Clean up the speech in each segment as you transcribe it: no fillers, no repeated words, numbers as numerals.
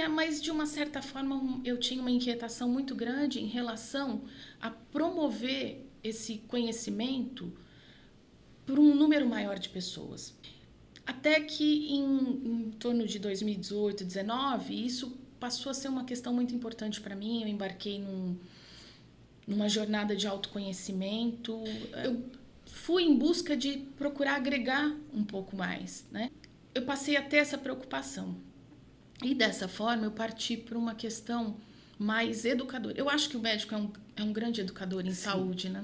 tinha, mas de uma certa forma eu tinha uma inquietação muito grande em relação a promover esse conhecimento por um número maior de pessoas. Até que em torno de 2018, 2019, isso passou a ser uma questão muito importante para mim. Eu embarquei numa jornada de autoconhecimento. Eu fui em busca de procurar agregar um pouco mais, né? Eu passei a ter essa preocupação. E dessa forma eu parti para uma questão mais educadora. Eu acho que o médico é um grande educador em saúde, né?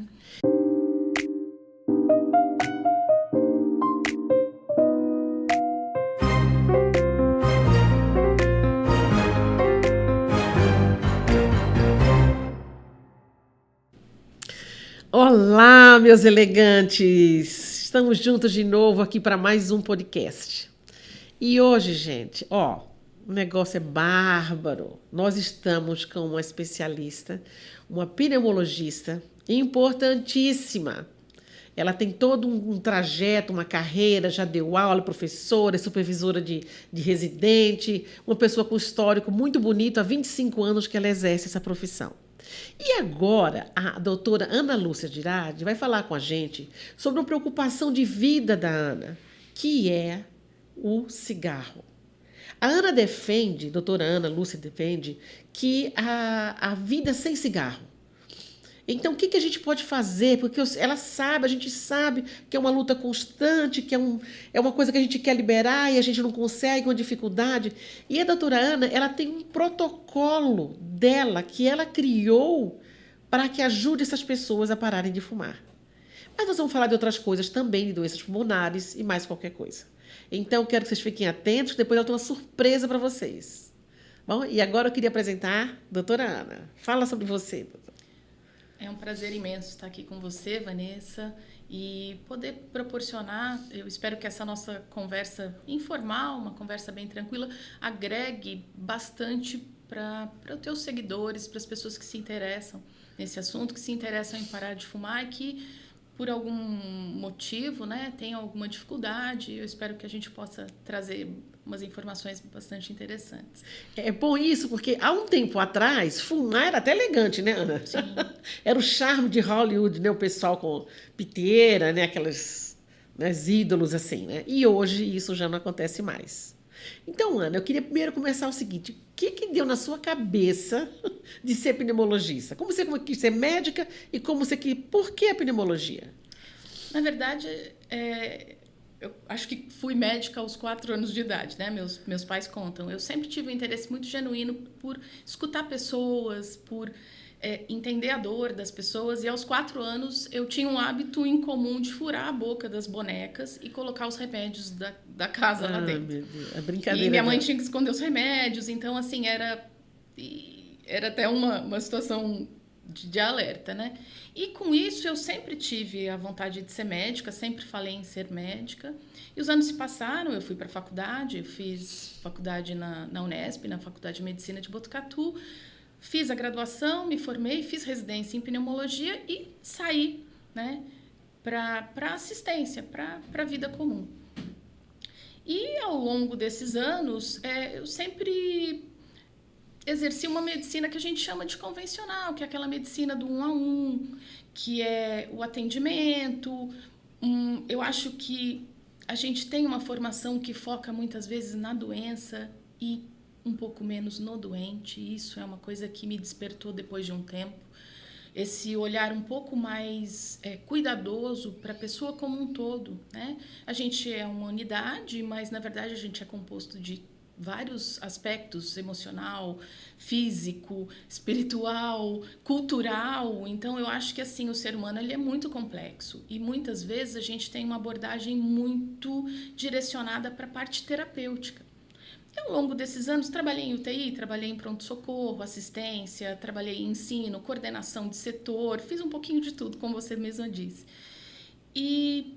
Olá, meus elegantes! Estamos juntos de novo aqui para mais um podcast. E hoje, gente, o negócio é bárbaro. Nós estamos com uma especialista, uma pneumologista importantíssima. Ela tem todo um trajeto, uma carreira, já deu aula, professora, é supervisora de residente, uma pessoa com histórico muito bonito, há 25 anos que ela exerce essa profissão. E agora, a doutora Ana Lúcia Girardi vai falar com a gente sobre uma preocupação de vida da Ana, que é o cigarro. A Ana defende, doutora Ana Lúcia defende, que a vida sem cigarro. Então, o que a gente pode fazer? Porque ela sabe, a gente sabe que é uma luta constante, que é uma coisa que a gente quer liberar e a gente não consegue, uma dificuldade. E a doutora Ana, ela tem um protocolo dela que ela criou para que ajude essas pessoas a pararem de fumar. Mas nós vamos falar de outras coisas também, de doenças pulmonares e mais qualquer coisa. Então, quero que vocês fiquem atentos, depois eu tenho uma surpresa para vocês. Bom, e agora eu queria apresentar a doutora Ana. Fala sobre você, doutora. É um prazer imenso estar aqui com você, Vanessa, e poder proporcionar, eu espero que essa nossa conversa informal, uma conversa bem tranquila, agregue bastante para os teus seguidores, para as pessoas que se interessam nesse assunto, que se interessam em parar de fumar e que, por algum motivo, né, tenham alguma dificuldade. Eu espero que a gente possa trazer umas informações bastante interessantes. É bom isso, porque há um tempo atrás, fumar era até elegante, né, Ana? Sim. Era o charme de Hollywood, né? O pessoal com piteira, né? Aquelas, né, ídolos assim, né? E hoje isso já não acontece mais. Então, Ana, eu queria primeiro começar o seguinte: o que deu na sua cabeça de ser pneumologista? Como você quis ser médica e por que a pneumologia? Na verdade, eu acho que fui médica aos 4 anos de idade, né? Meus pais contam. Eu sempre tive um interesse muito genuíno por escutar pessoas, por entender a dor das pessoas. E aos 4 anos eu tinha um hábito incomum de furar a boca das bonecas e colocar os remédios da casa lá dentro. Meu Deus, a brincadeira. E minha mãe tinha que esconder os remédios. Então, assim, era até uma situação de alerta, né? E com isso eu sempre tive a vontade de ser médica, sempre falei em ser médica. E os anos se passaram, eu fui para a faculdade, eu fiz faculdade na Unesp, na Faculdade de Medicina de Botucatu, fiz a graduação, me formei, fiz residência em pneumologia e saí, né, para assistência, para a vida comum. E ao longo desses anos, eu sempre exerci uma medicina que a gente chama de convencional, que é aquela medicina do 1 a 1, que é o atendimento. Eu acho que a gente tem uma formação que foca muitas vezes na doença e um pouco menos no doente. Isso é uma coisa que me despertou depois de um tempo. Esse olhar um pouco mais cuidadoso para a pessoa como um todo, né? A gente é uma unidade, mas na verdade a gente é composto de vários aspectos: emocional, físico, espiritual, cultural. Então eu acho que assim o ser humano ele é muito complexo e muitas vezes a gente tem uma abordagem muito direcionada para a parte terapêutica. E ao longo desses anos trabalhei em UTI, trabalhei em pronto-socorro, assistência, trabalhei em ensino, coordenação de setor, fiz um pouquinho de tudo, como você mesma disse. E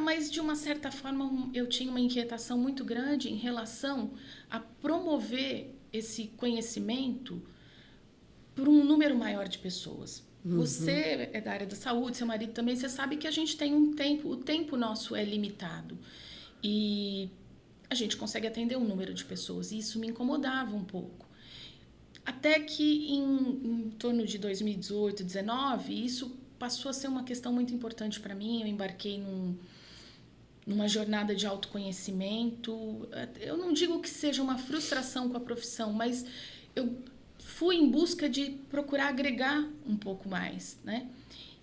mas de uma certa forma eu tinha uma inquietação muito grande em relação a promover esse conhecimento por um número maior de pessoas. Você é da área da saúde, seu marido também, você sabe que a gente tem um tempo, o tempo nosso é limitado. E gente consegue atender um número de pessoas. E isso me incomodava um pouco. Até que em torno de 2018, 2019, isso passou a ser uma questão muito importante para mim. Eu embarquei numa jornada de autoconhecimento. Eu não digo que seja uma frustração com a profissão, mas eu fui em busca de procurar agregar um pouco mais, né?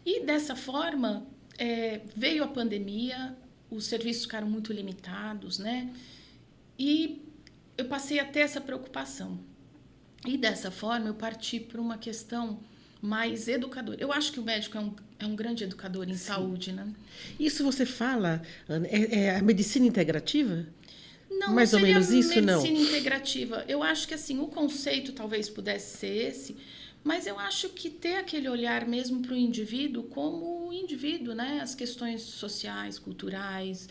E dessa forma, veio a pandemia, os serviços ficaram muito limitados, né? E eu passei a ter essa preocupação. E dessa forma, eu parti para uma questão mais educadora. Eu acho que o médico é um grande educador em saúde, né? Isso você fala, Ana, é a medicina integrativa? Não, Mais ou seria menos isso, não? medicina integrativa. Eu acho que assim, o conceito talvez pudesse ser esse, mas eu acho que ter aquele olhar mesmo para o indivíduo como indivíduo, né? As questões sociais, culturais,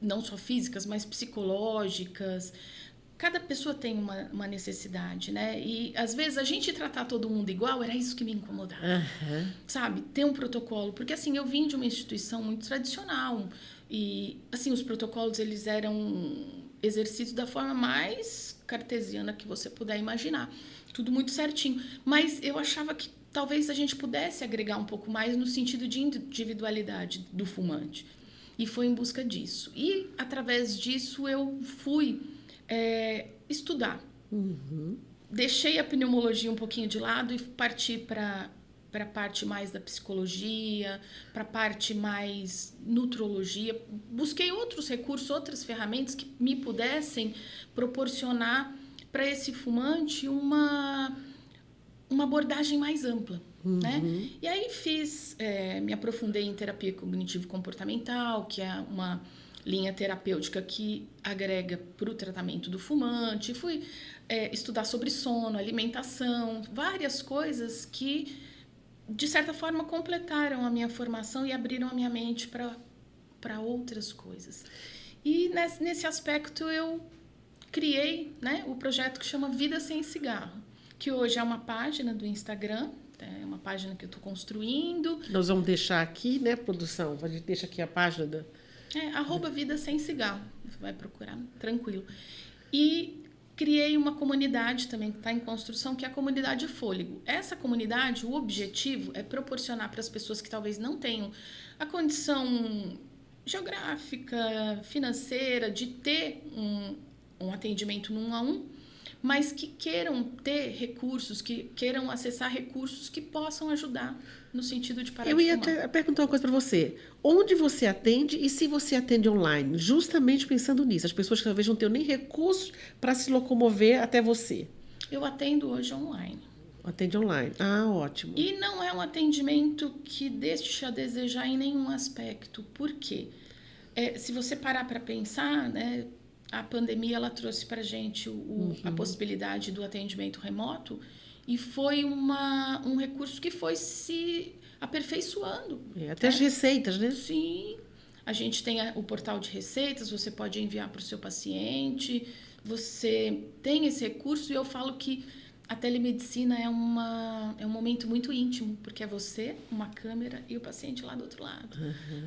não só físicas, mas psicológicas. Cada pessoa tem uma necessidade, né? E às vezes a gente tratar todo mundo igual era isso que me incomodava. Aham. Sabe? Ter um protocolo. Porque assim, eu vim de uma instituição muito tradicional. E assim, os protocolos eles eram exercidos da forma mais cartesiana que você puder imaginar. Tudo muito certinho. Mas eu achava que talvez a gente pudesse agregar um pouco mais no sentido de individualidade do fumante. E foi em busca disso. E através disso eu fui estudar. Deixei a pneumologia um pouquinho de lado e parti para a parte mais da psicologia, para a parte mais nutrologia. Busquei outros recursos, outras ferramentas que me pudessem proporcionar para esse fumante uma abordagem mais ampla. Né? E aí me aprofundei em terapia cognitivo-comportamental, que é uma linha terapêutica que agrega para o tratamento do fumante. Fui estudar sobre sono, alimentação, várias coisas que, de certa forma, completaram a minha formação e abriram a minha mente para outras coisas. E nesse aspecto eu criei, né, o projeto que chama Vida Sem Cigarro, que hoje é uma página do Instagram, é uma página que eu estou construindo. Nós vamos deixar aqui, né, produção? A gente deixa aqui a página da... @Vida Sem Cigarro. Você vai procurar, tranquilo. E criei uma comunidade também que está em construção, que é a comunidade Fôlego. Essa comunidade, o objetivo é proporcionar para as pessoas que talvez não tenham a condição geográfica, financeira, de ter um atendimento no 1 a 1, mas que queiram ter recursos, que queiram acessar recursos que possam ajudar no sentido de parar de fumar. Eu ia perguntar uma coisa para você. Onde você atende e se você atende online? Justamente pensando nisso. As pessoas que talvez não tenham nem recursos para se locomover até você. Eu atendo hoje online. Atende online. Ah, ótimo. E não é um atendimento que deixe a desejar em nenhum aspecto. Por quê? Se você parar para pensar, né, a pandemia ela trouxe para a gente a possibilidade do atendimento remoto e foi um recurso que foi se aperfeiçoando. Até as receitas, né? Sim. A gente tem o portal de receitas, você pode enviar para o seu paciente, você tem esse recurso, e eu falo que a telemedicina é um momento muito íntimo, porque é você, uma câmera e o paciente lá do outro lado.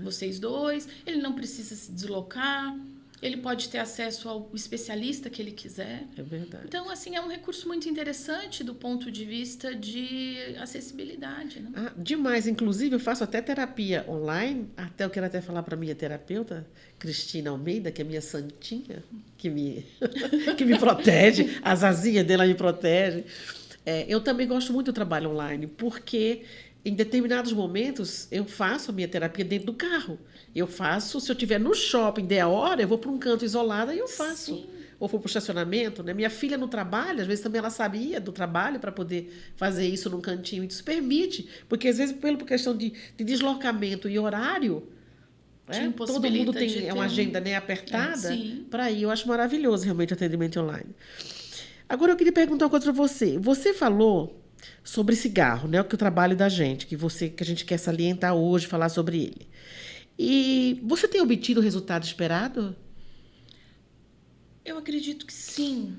Vocês dois, ele não precisa se deslocar, ele pode ter acesso ao especialista que ele quiser. É verdade. Então, assim, é um recurso muito interessante do ponto de vista de acessibilidade. Né? Ah, demais. Inclusive, eu faço até terapia online. Até eu quero até falar para a minha terapeuta, Cristina Almeida, que é minha santinha, que me protege. A Zazinha dela me protege. Eu também gosto muito do trabalho online, porque em determinados momentos eu faço a minha terapia dentro do carro. Eu faço, se eu estiver no shopping, der a hora, eu vou para um canto isolado e eu faço. Sim. Ou vou para o estacionamento, né? Minha filha no trabalho, às vezes também ela sabia do trabalho para poder fazer isso num cantinho. Isso permite, porque às vezes, por questão de deslocamento e horário, todo mundo tem uma agenda, né, apertada para ir. Eu acho maravilhoso realmente o atendimento online. Agora eu queria perguntar uma coisa para você. Você falou sobre cigarro, né? Que é o trabalho da gente, que a gente quer salientar hoje, falar sobre ele. E você tem obtido o resultado esperado? Eu acredito que sim.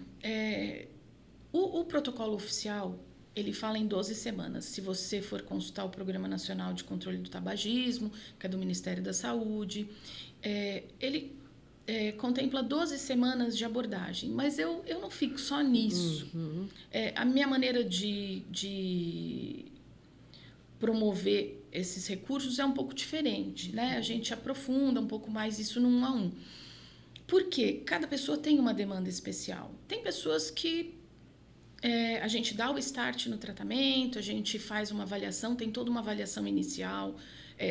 O protocolo oficial, ele fala em 12 semanas. Se você for consultar o Programa Nacional de Controle do Tabagismo, que é do Ministério da Saúde, ele contempla 12 semanas de abordagem, mas eu não fico só nisso. A minha maneira de promover esses recursos é um pouco diferente, né? A gente aprofunda um pouco mais isso no 1 a 1. Porque cada pessoa tem uma demanda especial. Tem pessoas que a gente dá o start no tratamento, a gente faz uma avaliação, tem toda uma avaliação inicial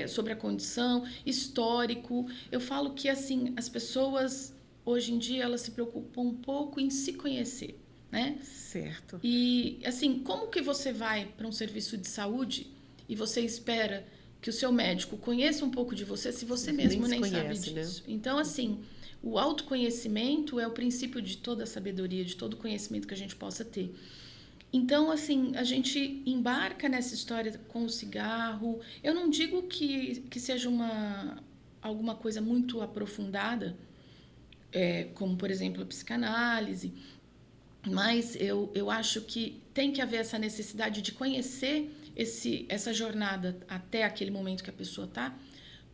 sobre a condição, histórico. Eu falo que, assim, as pessoas, hoje em dia, elas se preocupam um pouco em se conhecer, né? Certo. E, assim, como que você vai para um serviço de saúde e você espera que o seu médico conheça um pouco de você se você mesmo nem sabe disso? Né? Então, assim, o autoconhecimento é o princípio de toda a sabedoria, de todo o conhecimento que a gente possa ter. Então, assim, a gente embarca nessa história com o cigarro. Eu não digo que seja alguma coisa muito aprofundada, como, por exemplo, a psicanálise, mas eu acho que tem que haver essa necessidade de conhecer essa jornada até aquele momento que a pessoa está,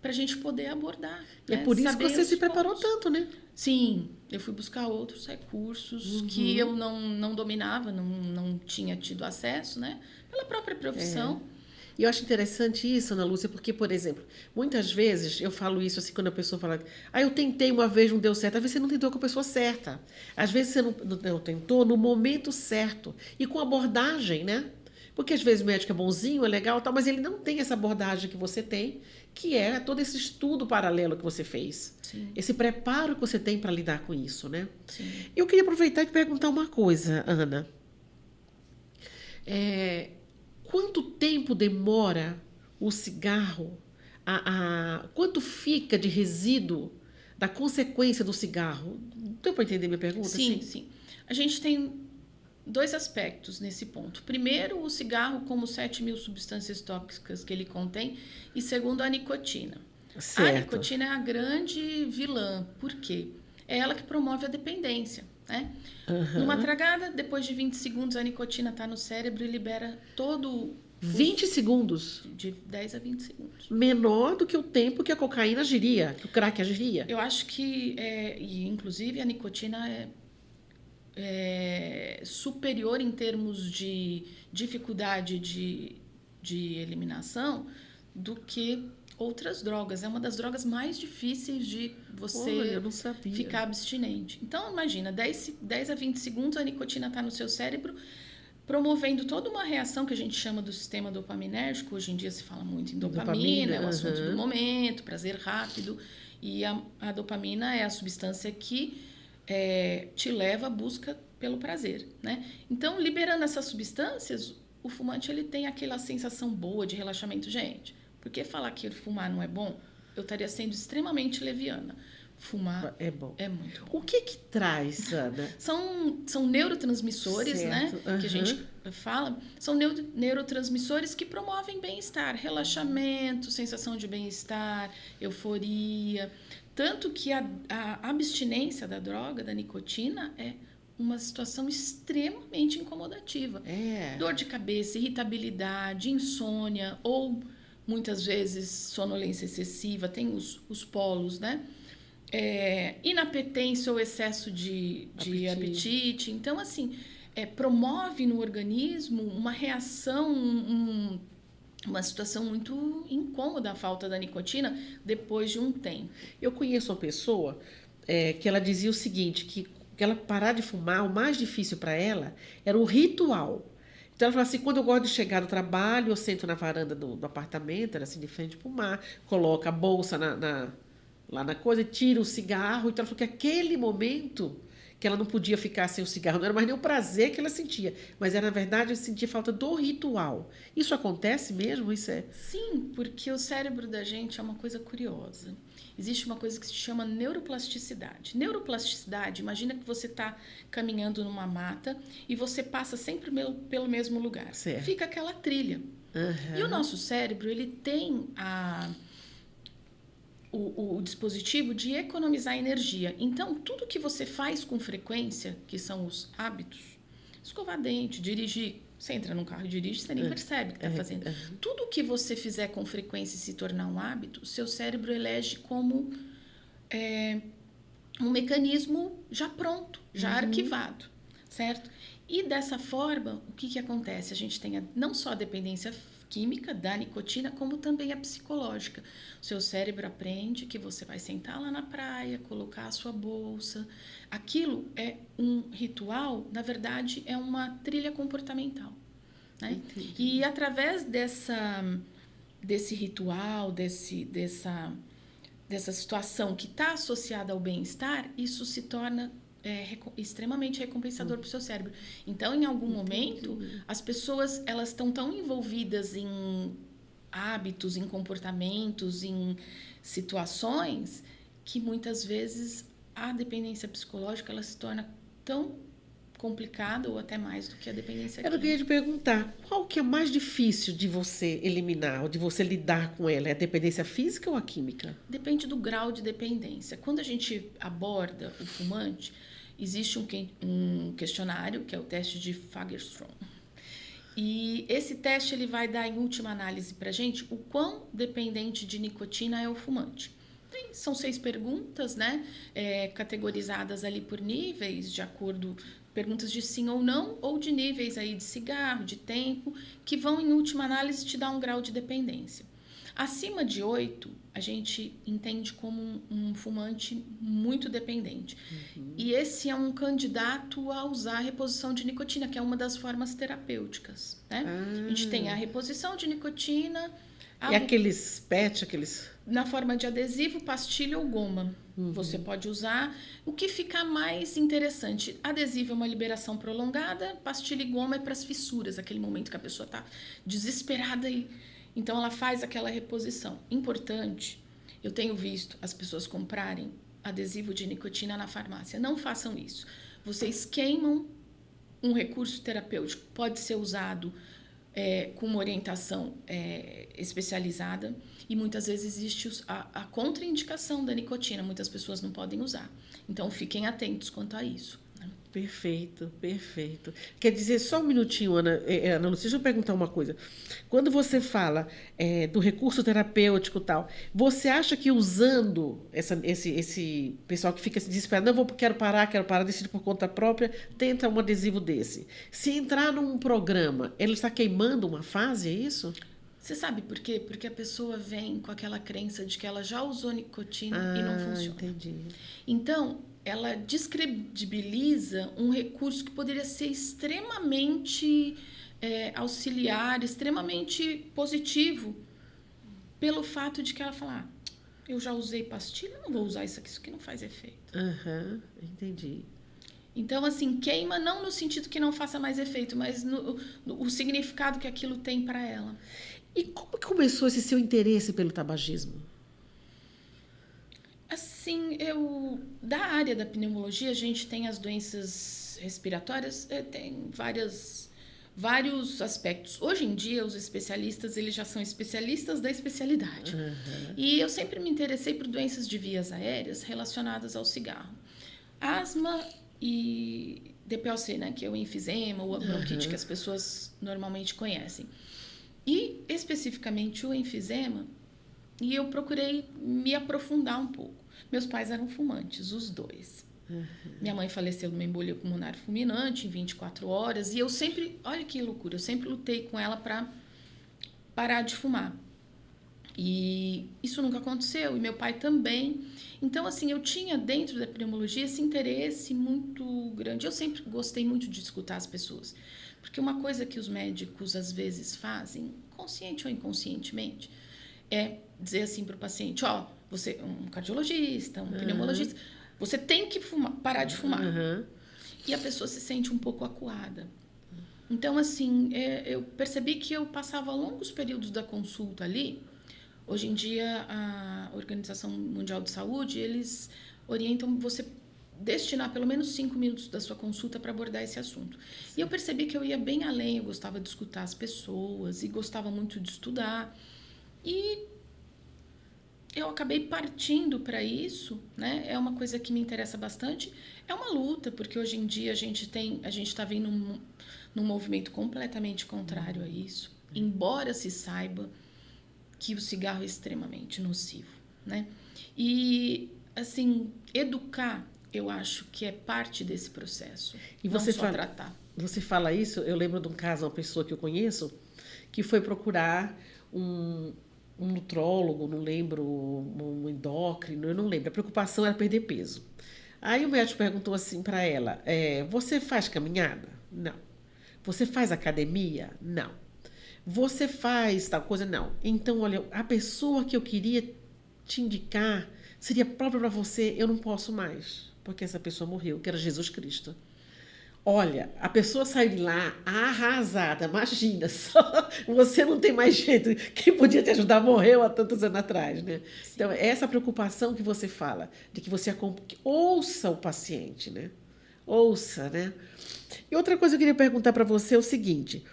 para a gente poder abordar. É por isso que você se preparou tanto, né? Sim, eu fui buscar outros recursos que eu não dominava, não tinha tido acesso, né? Pela própria profissão. E eu acho interessante isso, Ana Lúcia, porque, por exemplo, muitas vezes eu falo isso assim, quando a pessoa fala, eu tentei uma vez, não deu certo. Às vezes você não tentou com a pessoa certa. Às vezes você não tentou no momento certo. E com abordagem, né? Porque às vezes o médico é bonzinho, é legal, tal, mas ele não tem essa abordagem que você tem, que é todo esse estudo paralelo que você fez. Sim. Esse preparo que você tem para lidar com isso, né? Sim. Eu queria aproveitar e te perguntar uma coisa, Ana. Quanto tempo demora o cigarro? Quanto fica de resíduo da consequência do cigarro? Deu para entender minha pergunta? Sim, sim. A gente tem 2 aspectos nesse ponto. Primeiro, o cigarro como 7.000 substâncias tóxicas que ele contém. E segundo, a nicotina. Certo. A nicotina é a grande vilã. Por quê? É ela que promove a dependência, né? Numa tragada, depois de 20 segundos, a nicotina está no cérebro e libera todo... 20 segundos? De 10 a 20 segundos. Menor do que o tempo que a cocaína agiria, que o crack agiria. Eu acho que, e inclusive, a nicotina é superior em termos de dificuldade de eliminação do que outras drogas. É uma das drogas mais difíceis de você eu não sabia. ficar abstinente. Então, imagina, 10 a 20 segundos a nicotina está no seu cérebro, promovendo toda uma reação que a gente chama do sistema dopaminérgico. Hoje em dia se fala muito em dopamina, é o assunto do momento, prazer rápido. E a dopamina é a substância que te leva à busca pelo prazer, né? Então, liberando essas substâncias, o fumante ele tem aquela sensação boa de relaxamento. Gente, por que falar que fumar não é bom? Eu estaria sendo extremamente leviana. Fumar é bom. É muito bom. O que traz, Ana? São neurotransmissores, certo. Né? Que a gente fala. São neurotransmissores que promovem bem-estar, relaxamento, sensação de bem-estar, euforia. Tanto que a abstinência da droga, da nicotina, é uma situação extremamente incomodativa. Dor de cabeça, irritabilidade, insônia ou, muitas vezes, sonolência excessiva. Tem os polos, né? Inapetência ou excesso de apetite. Então, assim, promove no organismo uma reação, uma situação muito incômoda, a falta da nicotina, depois de um tempo. Eu conheço uma pessoa que ela dizia o seguinte, que ela parar de fumar, o mais difícil para ela era o ritual. Então ela falou assim, quando eu gosto de chegar do trabalho, eu sento na varanda do apartamento, era assim, de frente para o mar, coloca a bolsa lá na coisa, tira o cigarro. Então ela falou que aquele momento que ela não podia ficar sem o cigarro, não era mais nem o prazer que ela sentia, mas era, na verdade, ela sentia falta do ritual. Isso acontece mesmo? Sim, porque o cérebro da gente é uma coisa curiosa. Existe uma coisa que se chama neuroplasticidade. Neuroplasticidade, imagina que você está caminhando numa mata e você passa sempre pelo mesmo lugar. Certo. Fica aquela trilha. E o nosso cérebro, ele tem o dispositivo de economizar energia. Então, tudo que você faz com frequência, que são os hábitos, escovar dente, dirigir, você entra num carro e dirige, você nem percebe que está fazendo. Tudo que você fizer com frequência e se tornar um hábito, o seu cérebro elege como um mecanismo já pronto, já arquivado, certo? E dessa forma, o que acontece? A gente tem não só a dependência química da nicotina, como também a psicológica. O seu cérebro aprende que você vai sentar lá na praia, colocar a sua bolsa. Aquilo é um ritual, na verdade, é uma trilha comportamental. Né? E através desse ritual, dessa situação que está associada ao bem-estar, isso se torna extremamente recompensador para o seu cérebro. Então, em algum momento, as pessoas elas estão tão envolvidas em hábitos, em comportamentos, em situações, que muitas vezes a dependência psicológica ela se torna tão complicada ou até mais do que a dependência química. Eu queria te perguntar, qual que é mais difícil de você eliminar, ou de você lidar com ela? É a dependência física ou a química? Depende do grau de dependência. Quando a gente aborda o fumante, existe um questionário, que é o teste de Fagerström. E esse teste ele vai dar, em última análise, para a gente o quão dependente de nicotina é o fumante. São 6 perguntas, né? Categorizadas ali por níveis, de acordo... Perguntas de sim ou não, ou de níveis aí de cigarro, de tempo, que vão, em última análise, te dar um grau de dependência. Acima de 8, a gente entende como um fumante muito dependente. E esse é um candidato a usar a reposição de nicotina, que é uma das formas terapêuticas. Né? A gente tem a reposição de nicotina... E aqueles PET, aqueles... Na forma de adesivo, pastilha ou goma. Você pode usar. O que fica mais interessante, adesivo é uma liberação prolongada, pastilha e goma é para as fissuras, aquele momento que a pessoa está desesperada e então ela faz aquela reposição. Importante, eu tenho visto as pessoas comprarem adesivo de nicotina na farmácia. Não façam isso. Vocês queimam um recurso terapêutico. Pode ser usado com uma orientação especializada e muitas vezes existe a contraindicação da nicotina, muitas pessoas não podem usar. Então, fiquem atentos quanto a isso. Né? Perfeito, perfeito. Quer dizer, só um minutinho, Ana Lúcia, deixa eu perguntar uma coisa. Quando você fala do recurso terapêutico e tal, você acha que usando esse pessoal que fica se desesperado, não, quero parar, decide por conta própria, tenta um adesivo desse. Se entrar num programa, ele está queimando uma fase, é isso? Você sabe por quê? Porque a pessoa vem com aquela crença de que ela já usou nicotina e não funciona. Entendi. Então, ela descredibiliza um recurso que poderia ser extremamente auxiliar, extremamente positivo, pelo fato de que ela fala, eu já usei pastilha, não vou usar isso aqui não faz efeito. Entendi. Então, assim, queima não no sentido que não faça mais efeito, mas o significado que aquilo tem para ela. E como que começou esse seu interesse pelo tabagismo? Assim, da área da pneumologia, a gente tem as doenças respiratórias, tem vários aspectos. Hoje em dia, os especialistas, eles já são especialistas da especialidade. E eu sempre me interessei por doenças de vias aéreas relacionadas ao cigarro. Asma e DPOC, né, que é o enfisema ou a bronquite que as pessoas normalmente conhecem. E, especificamente, o enfisema, e eu procurei me aprofundar um pouco. Meus pais eram fumantes, os dois. Minha mãe faleceu de uma embolia pulmonar fulminante em 24 horas, e eu sempre, olha que loucura, eu sempre lutei com ela para parar de fumar. E isso nunca aconteceu, e meu pai também. Então, assim, eu tinha dentro da pneumologia esse interesse muito grande. Eu sempre gostei muito de escutar as pessoas. Porque uma coisa que os médicos às vezes fazem, consciente ou inconscientemente, é dizer assim para o paciente, você é um cardiologista, um pneumologista, você tem que parar de fumar. E a pessoa se sente um pouco acuada. Então, assim, eu percebi que eu passava longos períodos da consulta ali. Hoje em dia, a Organização Mundial de Saúde, eles orientam você destinar pelo menos 5 minutos da sua consulta para abordar esse assunto. E eu percebi que eu ia bem além, eu gostava de escutar as pessoas e gostava muito de estudar. E eu acabei partindo para isso, né? É uma coisa que me interessa bastante. É uma luta, porque hoje em dia a gente está vendo num movimento completamente contrário a isso, embora se saiba que o cigarro é extremamente nocivo, né? E, assim, educar eu acho que é parte desse processo. E não você só fala, tratar. você fala isso, eu lembro de um caso, uma pessoa que eu conheço, que foi procurar um, um nutrólogo, não lembro, um endócrino, eu não lembro. A preocupação era perder peso. Aí o médico perguntou assim para ela: você faz caminhada? Não. Você faz academia? Não. Você faz tal coisa? Não. Então, olha, a pessoa que eu queria te indicar seria própria para você, eu não posso mais, porque essa pessoa morreu, que era Jesus Cristo. Olha, a pessoa saiu de lá arrasada, imagina só, você não tem mais jeito, quem podia te ajudar morreu há tantos anos atrás, né? Então, essa preocupação que você fala, de que você que ouça o paciente, né? Ouça, né? E outra coisa que eu queria perguntar para você é o seguinte,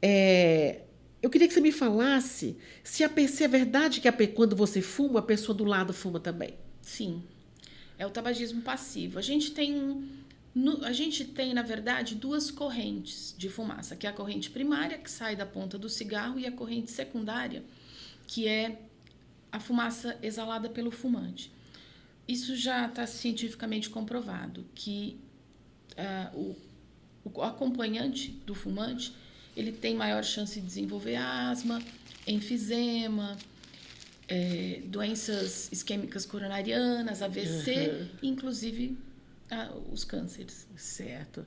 é, eu queria que você me falasse se é verdade que quando você fuma, a pessoa do lado fuma também. Sim, é o tabagismo passivo. A gente tem, na verdade, duas correntes de fumaça, que é a corrente primária, que sai da ponta do cigarro, e a corrente secundária, que é a fumaça exalada pelo fumante. Isso já está cientificamente comprovado, que o acompanhante do fumante, ele tem maior chance de desenvolver asma, enfisema, doenças isquêmicas coronarianas, AVC, inclusive os cânceres. Certo.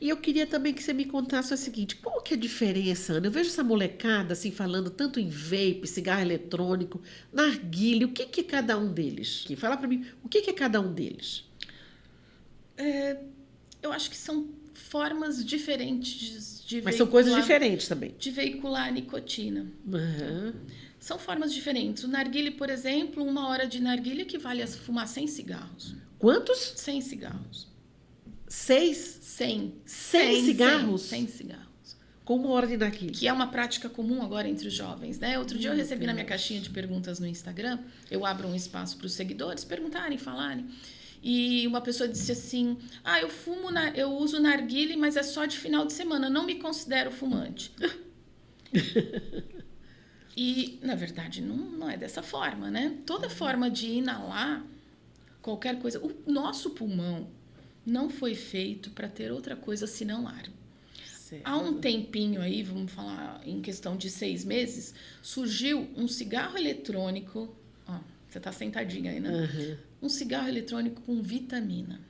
E eu queria também que você me contasse o seguinte, qual que é a diferença, Ana? Eu vejo essa molecada assim falando tanto em vape, cigarro eletrônico, narguilé, o que que é cada um deles? Fala para mim, o que que é cada um deles? Eu acho que são formas diferentes Mas são coisas diferentes também. de veicular a nicotina. Uhum. São formas diferentes. O narguilé, por exemplo, 1 hora de narguilé equivale a fumar 100 cigarros. Quantos? 100 cigarros. 6? 100. 100 cigarros? 100 cigarros. Com 1 hora de narguilé. Que é uma prática comum agora entre os jovens, né? Outro dia eu recebi na minha caixinha de perguntas no Instagram, eu abro um espaço para os seguidores perguntarem, falarem. E uma pessoa disse assim: eu uso narguilé, mas é só de final de semana, não me considero fumante. E, na verdade, não é dessa forma, né? Toda forma de inalar qualquer coisa. O nosso pulmão não foi feito para ter outra coisa senão ar. Certo. Há um tempinho aí, vamos falar em questão de 6 meses, surgiu um cigarro eletrônico. Ó, você está sentadinha aí, né? Uhum. Um cigarro eletrônico com vitamina.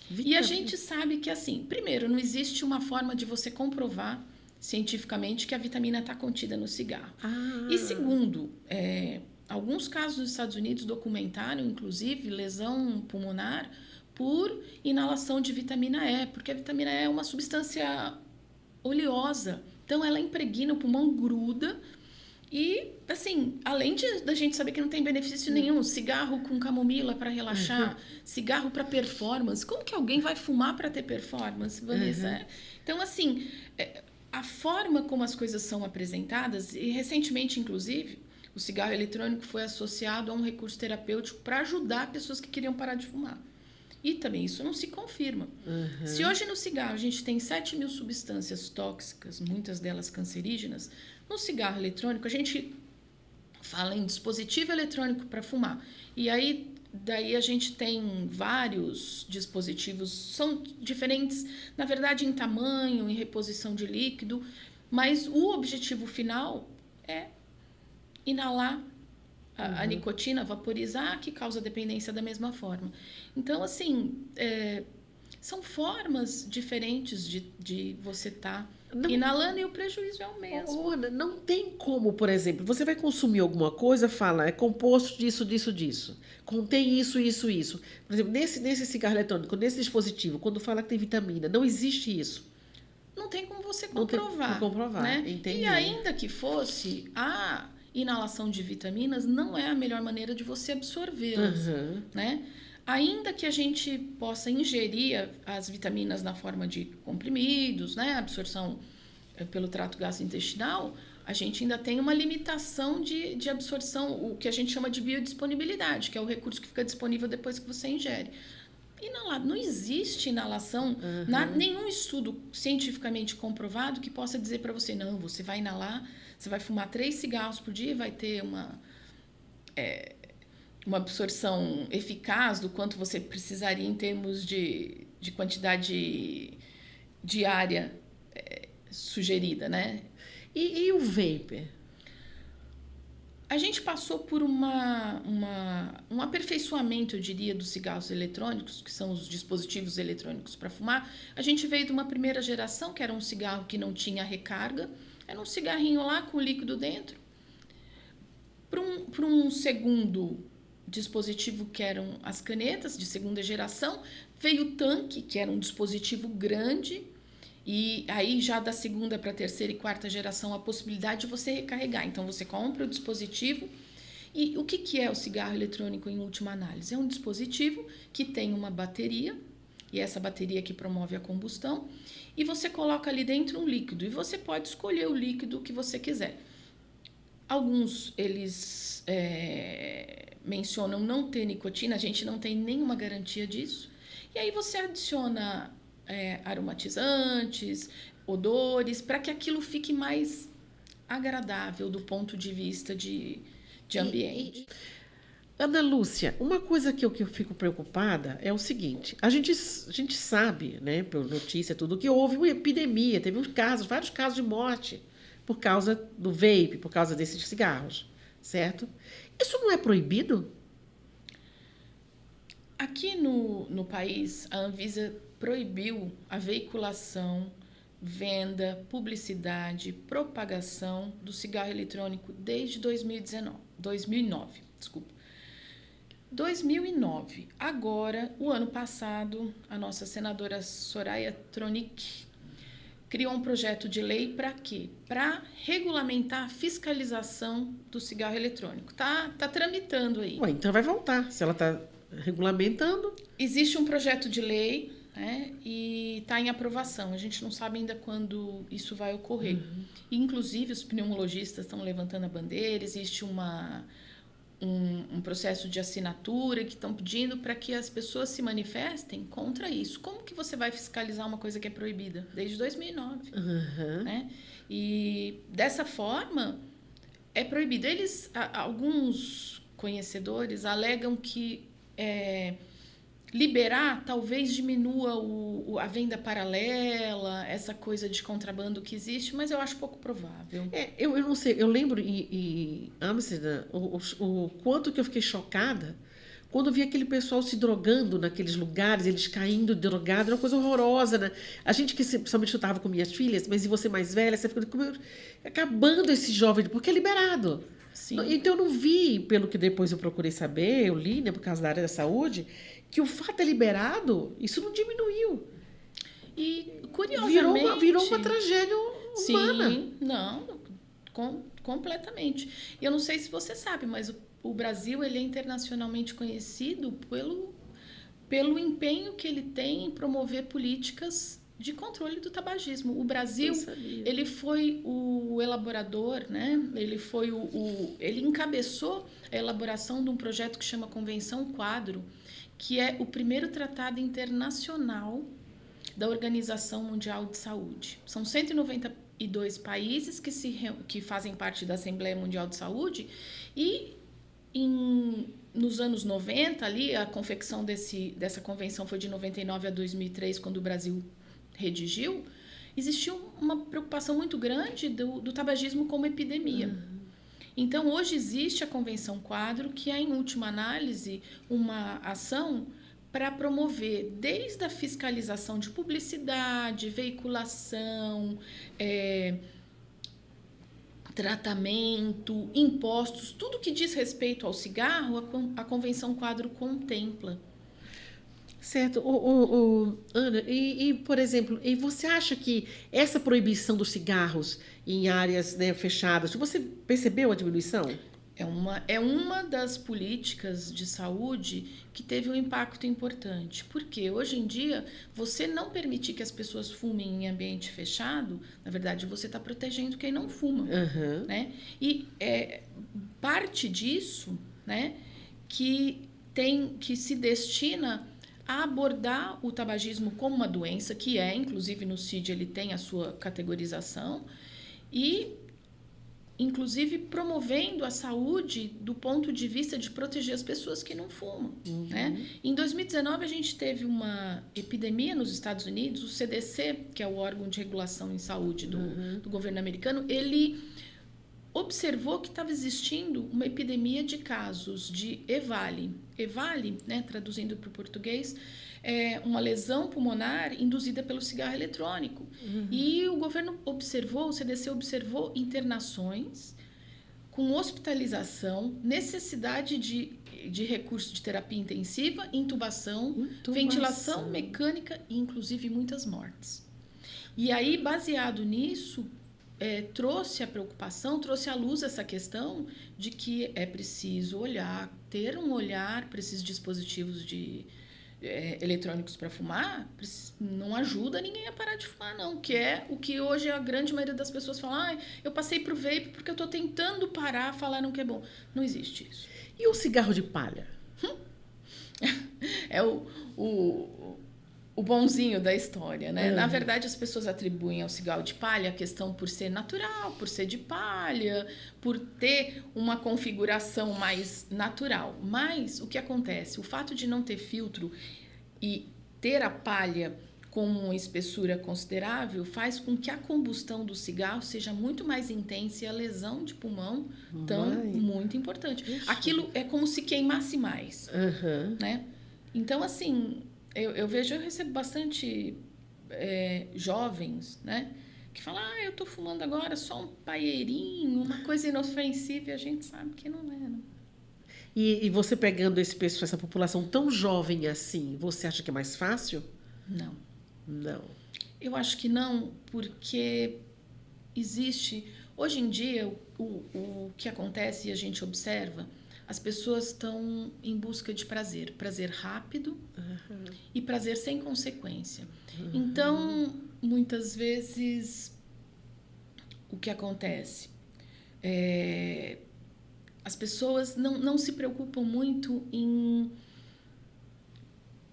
E a gente sabe que, assim, primeiro, não existe uma forma de você comprovar cientificamente que a vitamina está contida no cigarro. E segundo, alguns casos nos Estados Unidos documentaram, inclusive, lesão pulmonar por inalação de vitamina E, porque a vitamina E é uma substância oleosa. Então, ela impregna o pulmão, gruda. E, assim, além da gente saber que não tem benefício nenhum, cigarro com camomila para relaxar, cigarro para performance. Como que alguém vai fumar para ter performance, Vanessa? Então, assim, a forma como as coisas são apresentadas, e recentemente, inclusive, o cigarro eletrônico foi associado a um recurso terapêutico para ajudar pessoas que queriam parar de fumar. E também isso não se confirma. Se hoje no cigarro a gente tem 7.000 substâncias tóxicas, muitas delas cancerígenas, no cigarro eletrônico a gente fala em dispositivo eletrônico para fumar. E aí, daí a gente tem vários dispositivos, são diferentes, na verdade, em tamanho, em reposição de líquido, mas o objetivo final é inalar a nicotina, vaporizar, que causa dependência da mesma forma. Então, assim, são formas diferentes de você estar inalando, e o prejuízo é o mesmo. Ana, não tem como, por exemplo, você vai consumir alguma coisa, fala, é composto disso, disso, disso. Contém isso, isso, isso. Por exemplo, nesse cigarro eletrônico, nesse dispositivo, quando fala que tem vitamina, não existe isso. Não tem como você comprovar. Não tem como comprovar, né? entendi. E ainda que fosse, a inalação de vitaminas não é a melhor maneira de você absorvê-las, né? Ainda que a gente possa ingerir as vitaminas na forma de comprimidos, né? Absorção pelo trato gastrointestinal, a gente ainda tem uma limitação de absorção, o que a gente chama de biodisponibilidade, que é o recurso que fica disponível depois que você ingere. Inalado, não existe inalação, nenhum estudo cientificamente comprovado que possa dizer para você, não, você vai inalar, você vai fumar 3 cigarros por dia e vai ter uma absorção eficaz do quanto você precisaria em termos de quantidade diária sugerida, né? E o vape? A gente passou por um aperfeiçoamento, eu diria, dos cigarros eletrônicos, que são os dispositivos eletrônicos para fumar. A gente veio de uma primeira geração, que era um cigarro que não tinha recarga, era um cigarrinho lá com líquido dentro. Para um segundo dispositivo, que eram as canetas de segunda geração, veio o tanque, que era um dispositivo grande, e aí já da segunda para a terceira e quarta geração a possibilidade de você recarregar. Então você compra o dispositivo. E o que é o cigarro eletrônico em última análise? É um dispositivo que tem uma bateria, e essa bateria que promove a combustão, e você coloca ali dentro um líquido, e você pode escolher o líquido que você quiser. Alguns, eles mencionam não ter nicotina, a gente não tem nenhuma garantia disso. E aí você adiciona aromatizantes, odores, para que aquilo fique mais agradável do ponto de vista de ambiente. Ana Lúcia, uma coisa que eu fico preocupada é o seguinte: a gente sabe, né, por notícia, tudo, que houve uma epidemia, teve vários casos de morte por causa do vape, por causa desses cigarros, certo? Isso não é proibido? Aqui no país, a Anvisa proibiu a veiculação, venda, publicidade, propagação do cigarro eletrônico desde 2009. 2009. Agora, o ano passado, a nossa senadora Soraya Tronic criou um projeto de lei para quê? Para regulamentar a fiscalização do cigarro eletrônico. Tá tramitando aí. Ué, então vai voltar, se ela está regulamentando. Existe um projeto de lei, né, e está em aprovação. A gente não sabe ainda quando isso vai ocorrer. Inclusive, os pneumologistas estão levantando a bandeira, existe um processo de assinatura que estão pedindo para que as pessoas se manifestem contra isso. Como que você vai fiscalizar uma coisa que é proibida? Desde 2009. Né? E dessa forma, é proibido. Alguns conhecedores alegam que liberar talvez diminua a venda paralela, essa coisa de contrabando que existe, mas eu acho pouco provável. Eu não sei, eu lembro em Amsterdã o quanto que eu fiquei chocada quando vi aquele pessoal se drogando naqueles lugares, eles caindo drogados, era uma coisa horrorosa, né? A gente principalmente eu estava com minhas filhas, mas e você mais velha, você fica acabando esse jovem, porque é liberado. Sim. Então eu não vi, pelo que depois eu procurei saber, eu li, né, por causa da área da saúde, que o fato é liberado, isso não diminuiu. E, curiosamente... Virou uma tragédia humana. Sim, não, completamente. E eu não sei se você sabe, mas o Brasil ele é internacionalmente conhecido pelo empenho que ele tem em promover políticas de controle do tabagismo. O Brasil, ele foi o elaborador, né? Ele encabeçou a elaboração de um projeto que chama Convenção Quadro, que é o primeiro tratado internacional da Organização Mundial de Saúde. São 192 países que fazem parte da Assembleia Mundial de Saúde e nos anos 90, ali, a confecção dessa convenção foi de 99 a 2003, quando o Brasil redigiu, existiu uma preocupação muito grande do tabagismo como epidemia. Então, hoje existe a Convenção Quadro, que é, em última análise, uma ação para promover desde a fiscalização de publicidade, veiculação, tratamento, impostos, tudo que diz respeito ao cigarro, a Convenção Quadro contempla. Certo. Ana, por exemplo, e você acha que essa proibição dos cigarros em áreas, né, fechadas, você percebeu a diminuição? É uma das políticas de saúde que teve um impacto importante. Porque hoje em dia, você não permitir que as pessoas fumem em ambiente fechado, na verdade, você está protegendo quem não fuma. Né? E parte disso, né, que se destina a abordar o tabagismo como uma doença, inclusive no CID ele tem a sua categorização, e inclusive promovendo a saúde do ponto de vista de proteger as pessoas que não fumam, né? Em 2019, a gente teve uma epidemia nos Estados Unidos, o CDC, que é o órgão de regulação em saúde do governo americano, ele observou que estava existindo uma epidemia de casos de EVALI. EVALI, né, traduzindo para o português, é uma lesão pulmonar induzida pelo cigarro eletrônico. E o governo observou, o CDC observou internações com hospitalização, necessidade de recurso de terapia intensiva, intubação, ventilação mecânica e, inclusive, muitas mortes. E aí, baseado nisso, trouxe a preocupação, trouxe à luz essa questão de que é preciso ter um olhar para esses dispositivos eletrônicos para fumar, não ajuda ninguém a parar de fumar, não. Que é o que hoje a grande maioria das pessoas fala, eu passei pro vape porque eu estou tentando parar, falaram que é bom. Não existe isso. E o cigarro de palha? É o bonzinho da história, né? Na verdade, as pessoas atribuem ao cigarro de palha a questão por ser natural, por ser de palha, por ter uma configuração mais natural. Mas o que acontece? O fato de não ter filtro e ter a palha com uma espessura considerável faz com que a combustão do cigarro seja muito mais intensa e a lesão de pulmão muito importante. Aquilo é como se queimasse mais, né? Então, assim... Eu recebo bastante jovens, né? Que falam, eu tô fumando agora só um paeirinho, uma coisa inofensiva, e a gente sabe que não é, né? E você pegando essa população tão jovem assim, você acha que é mais fácil? Não. Não. Eu acho que não, porque existe... Hoje em dia, o que acontece e a gente observa... As pessoas estão em busca de prazer. Prazer rápido e prazer sem consequência. Então, muitas vezes, o que acontece? As pessoas não se preocupam muito em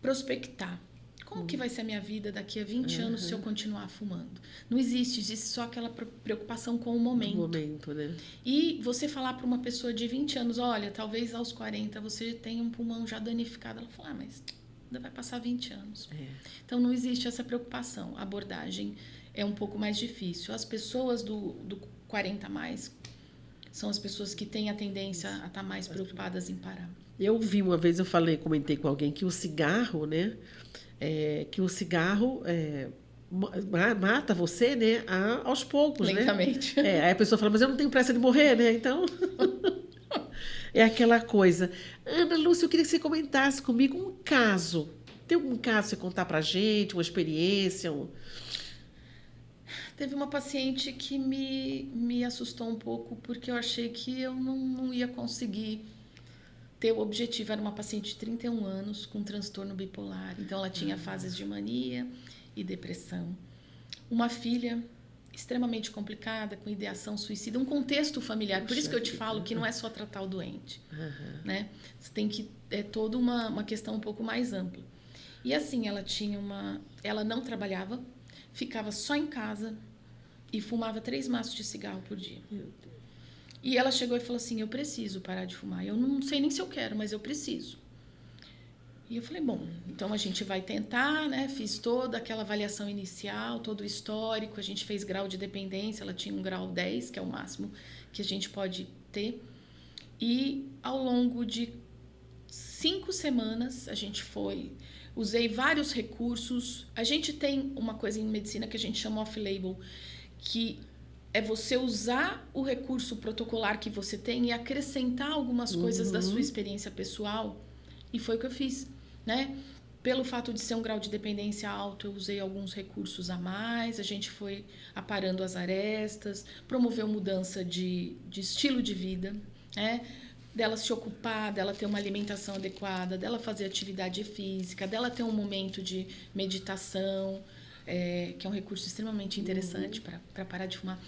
prospectar. Como que vai ser a minha vida daqui a 20 anos se eu continuar fumando? Não existe só aquela preocupação com o momento. O momento, né? E você falar para uma pessoa de 20 anos, olha, talvez aos 40 você tenha um pulmão já danificado. Ela fala, mas ainda vai passar 20 anos. Então, não existe essa preocupação. A abordagem é um pouco mais difícil. As pessoas do 40 a mais são as pessoas que têm a tendência a estar mais preocupadas em parar. Eu vi uma vez, comentei com alguém que o cigarro, né? Que o cigarro mata você, né? Aos poucos, lentamente, né? Aí a pessoa fala, mas eu não tenho pressa de morrer, né? Então, é aquela coisa. Ana Lúcia, eu queria que você comentasse comigo um caso. Tem algum caso pra você contar pra gente, uma experiência? Teve uma paciente que me assustou um pouco, porque eu achei que eu não ia conseguir ter o objetivo. Era uma paciente de 31 anos com transtorno bipolar. Então, ela tinha fases de mania e depressão. Uma filha extremamente complicada, com ideação suicida, um contexto familiar. Por isso que eu te falo que não é só tratar o doente. Né? Você tem que... É toda uma questão um pouco mais ampla. E assim, ela não trabalhava, ficava só em casa e fumava 3 maços de cigarro por dia. E ela chegou e falou assim, eu preciso parar de fumar. Eu não sei nem se eu quero, mas eu preciso. E eu falei, bom, então a gente vai tentar, né? Fiz toda aquela avaliação inicial, todo o histórico, a gente fez grau de dependência, ela tinha um grau 10, que é o máximo que a gente pode ter. E ao longo de 5 semanas, a gente usei vários recursos. A gente tem uma coisa em medicina que a gente chama off-label, que é você usar o recurso protocolar que você tem e acrescentar algumas coisas da sua experiência pessoal. E foi o que eu fiz, né? Pelo fato de ser um grau de dependência alto, eu usei alguns recursos a mais, a gente foi aparando as arestas, promoveu mudança de estilo de vida, né? Dela se ocupar, dela ter uma alimentação adequada, dela fazer atividade física, dela ter um momento de meditação, que é um recurso extremamente interessante para parar de fumar.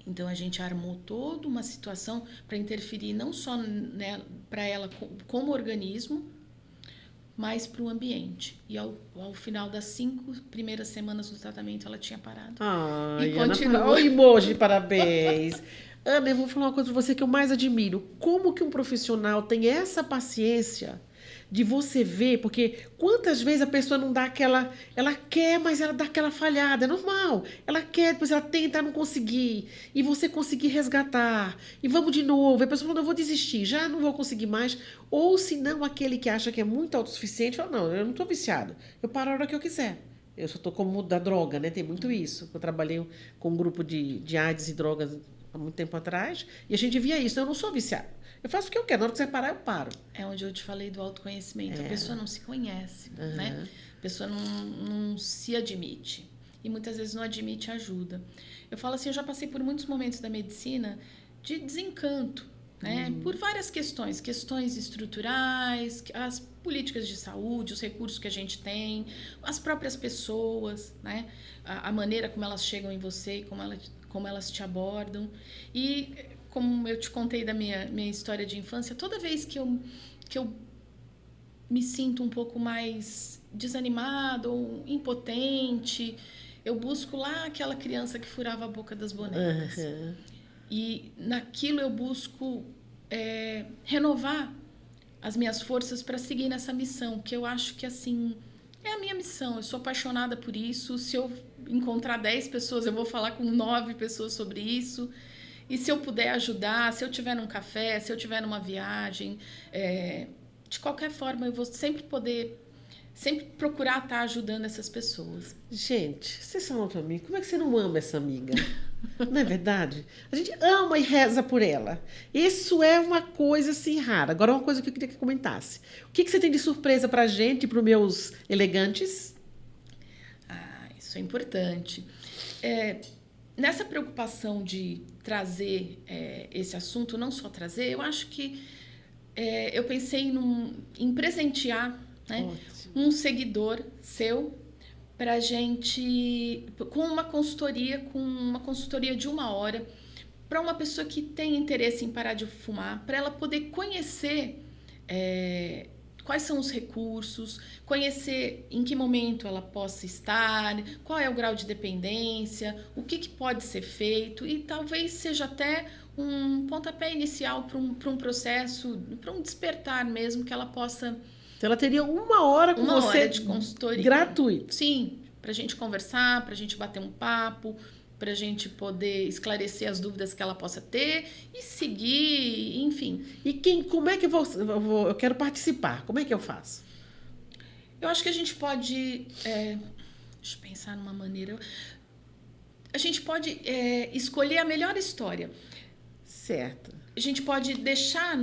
Então, a gente armou toda uma situação para interferir não só, né, para ela como organismo, mais para o ambiente. E ao final das 5 primeiras semanas do tratamento, ela tinha parado. Ai, E Ana, continua. o emoji, parabéns. Ana, eu vou falar uma coisa pra você que eu mais admiro. Como que um profissional tem essa paciência de você ver, porque quantas vezes a pessoa não dá aquela, ela quer, mas ela dá aquela falhada, é normal. Ela quer, depois ela tenta não conseguir, e você conseguir resgatar, e vamos de novo. E a pessoa fala, não, eu vou desistir, já não vou conseguir mais. Ou se não, aquele que acha que é muito autossuficiente, fala, não, eu não tô viciado, eu paro a hora que eu quiser. Eu só tô como da droga, né? Tem muito isso. Eu trabalhei com um grupo de AIDS e drogas há muito tempo atrás, e a gente via isso. Eu não sou viciado. Eu faço o que eu quero. Na hora que você parar, eu paro. É onde eu te falei do autoconhecimento. A pessoa não se conhece, né? A pessoa não se admite. E muitas vezes não admite ajuda. Eu falo assim, eu já passei por muitos momentos da medicina de desencanto, né? Por várias questões. Questões estruturais, as políticas de saúde, os recursos que a gente tem, as próprias pessoas, né? A maneira como elas chegam em você e como elas te abordam. E como eu te contei da minha história de infância, toda vez que eu me sinto um pouco mais desanimado ou impotente, eu busco lá aquela criança que furava a boca das bonecas. E naquilo eu busco renovar as minhas forças para seguir nessa missão, que eu acho que assim é a minha missão. Eu sou apaixonada por isso. Se eu encontrar 10 pessoas, eu vou falar com 9 pessoas sobre isso. E se eu puder ajudar, se eu estiver num café, se eu estiver numa viagem, de qualquer forma, eu vou sempre procurar estar ajudando essas pessoas. Gente, vocês falam pra mim, como é que você não ama essa amiga? Não é verdade? A gente ama e reza por ela. Isso é uma coisa assim rara. Agora, uma coisa que eu queria que comentasse. O que você tem de surpresa pra gente, para os meus elegantes? Isso é importante. Nessa preocupação de trazer esse assunto, não só trazer, eu acho que eu pensei em presentear, né, um seguidor seu para a gente, com uma consultoria de 1 hora, para uma pessoa que tem interesse em parar de fumar, para ela poder conhecer quais são os recursos, conhecer em que momento ela possa estar, qual é o grau de dependência, o que pode ser feito, e talvez seja até um pontapé inicial para um processo, para um despertar mesmo, que ela possa... Então, ela teria 1 hora com você, 1 hora de consultoria. Gratuito. Sim, para a gente conversar, para a gente bater um papo, para a gente poder esclarecer as dúvidas que ela possa ter e seguir, enfim. E como é que eu quero participar? Como é que eu faço? Eu acho que a gente pode... deixa eu pensar numa maneira... A gente pode escolher a melhor história. Certo. A gente pode deixar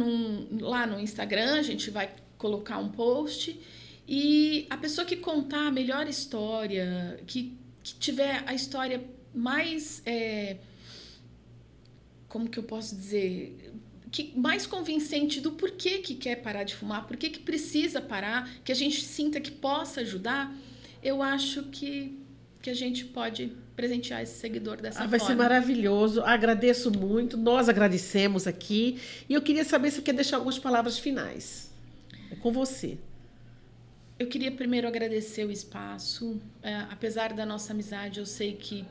lá no Instagram, a gente vai colocar um post, e a pessoa que contar a melhor história, que tiver a história mais... como que eu posso dizer... mais convincente do porquê que quer parar de fumar, porquê que precisa parar, que a gente sinta que possa ajudar, eu acho que a gente pode presentear esse seguidor dessa forma. Vai ser maravilhoso, agradeço muito, nós agradecemos aqui, e eu queria saber se você quer deixar algumas palavras finais. É com você. Eu queria primeiro agradecer o espaço, apesar da nossa amizade, eu sei que,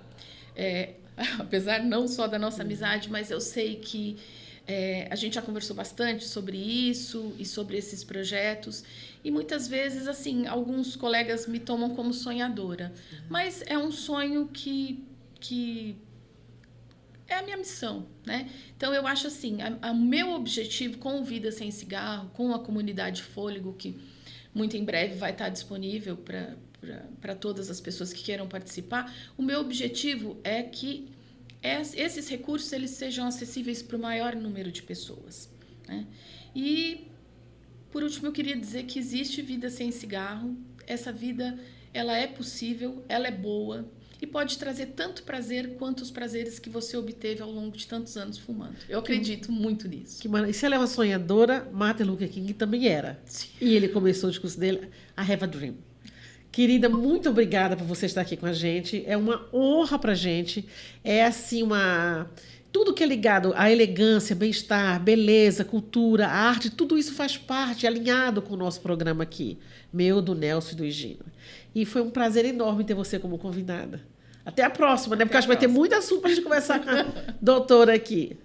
apesar não só da nossa amizade, mas eu sei que a gente já conversou bastante sobre isso e sobre esses projetos, e muitas vezes, assim, alguns colegas me tomam como sonhadora, mas é um sonho que é a minha missão, né? Então, eu acho assim, o meu objetivo com o Vida Sem Cigarro, com a comunidade Fôlego, que muito em breve vai estar disponível para todas as pessoas que queiram participar, o meu objetivo é que esses recursos eles sejam acessíveis para o maior número de pessoas, né? E, por último, eu queria dizer que existe vida sem cigarro. Essa vida, ela é possível, ela é boa e pode trazer tanto prazer quanto os prazeres que você obteve ao longo de tantos anos fumando. Eu acredito muito nisso. E se ela é uma sonhadora, Martin Luther King também era. Sim. E ele começou o discurso dele, I have a dream. Querida, muito obrigada por você estar aqui com a gente. É uma honra pra gente. É assim tudo que é ligado à elegância, bem-estar, beleza, cultura, arte, tudo isso faz parte, alinhado com o nosso programa aqui, meu, do Nelson e do Higino. E foi um prazer enorme ter você como convidada. Até a próxima, né? Porque acho que vai ter muito assunto para a gente conversar com a doutora aqui.